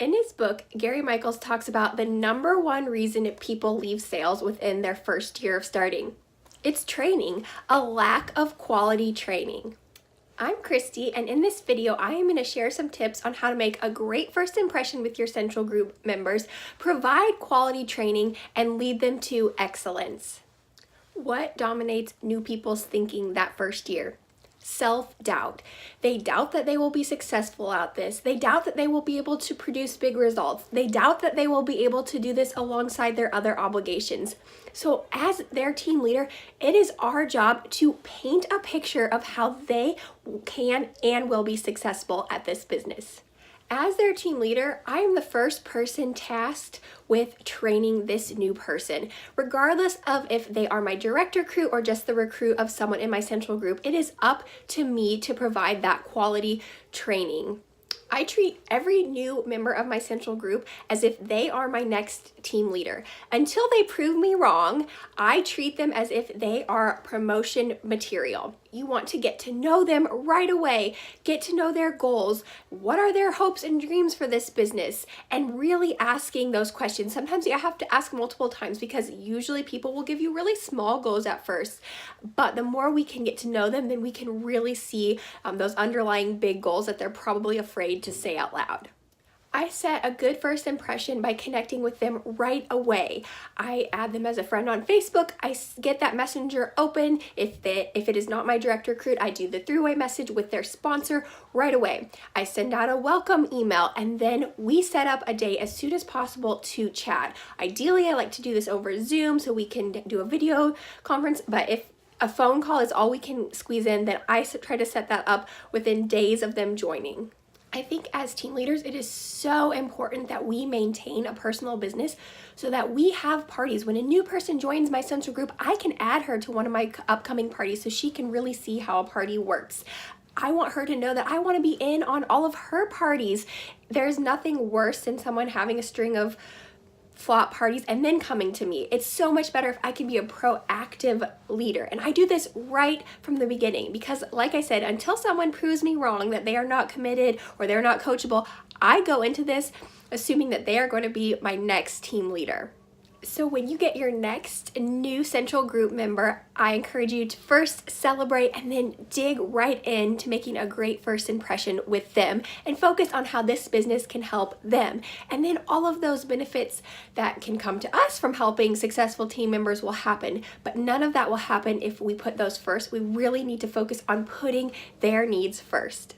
In his book, Gary Michaels talks about the number one reason people leave sales within their first year of starting. It's training, a lack of quality training. I'm Christy, and in this video, I am going to share some tips on how to make a great first impression with your Central Group members, provide quality training, and lead them to excellence. What dominates new people's thinking that first year? Self-doubt. They doubt that they will be successful at this. They doubt that they will be able to produce big results. They doubt that they will be able to do this alongside their other obligations. So as their team leader, it is our job to paint a picture of how they can and will be successful at this business. As their team leader, I am the first person tasked with training this new person. Regardless of if they are my direct recruit or just the recruit of someone in my Central Group, it is up to me to provide that quality training. I treat every new member of my Central Group as if they are my next team leader. Until they prove me wrong, I treat them as if they are promotion material. You want to get to know them right away, get to know their goals, what are their hopes and dreams for this business, and really asking those questions. Sometimes you have to ask multiple times because usually people will give you really small goals at first, but the more we can get to know them, then we can really see those underlying big goals that they're probably afraid to say out loud. I set a good first impression by connecting with them right away. I add them as a friend on Facebook. I get that messenger open. If it is not my direct recruit, I do the three-way message with their sponsor right away. I send out a welcome email, and then we set up a day as soon as possible to chat. Ideally, I like to do this over Zoom so we can do a video conference, but if a phone call is all we can squeeze in, then I try to set that up within days of them joining. I think as team leaders, it is so important that we maintain a personal business so that we have parties. When a new person joins my Central Group, I can add her to one of my upcoming parties so she can really see how a party works. I want her to know that I want to be in on all of her parties. There's nothing worse than someone having a string of flop parties and then coming to me. It's so much better if I can be a proactive leader. And I do this right from the beginning because, like I said, until someone proves me wrong that they are not committed or they're not coachable, I go into this assuming that they are going to be my next team leader. So when you get your next new Central Group member, I encourage you to first celebrate and then dig right into making a great first impression with them and focus on how this business can help them. And then all of those benefits that can come to us from helping successful team members will happen, but none of that will happen if we put those first. We really need to focus on putting their needs first.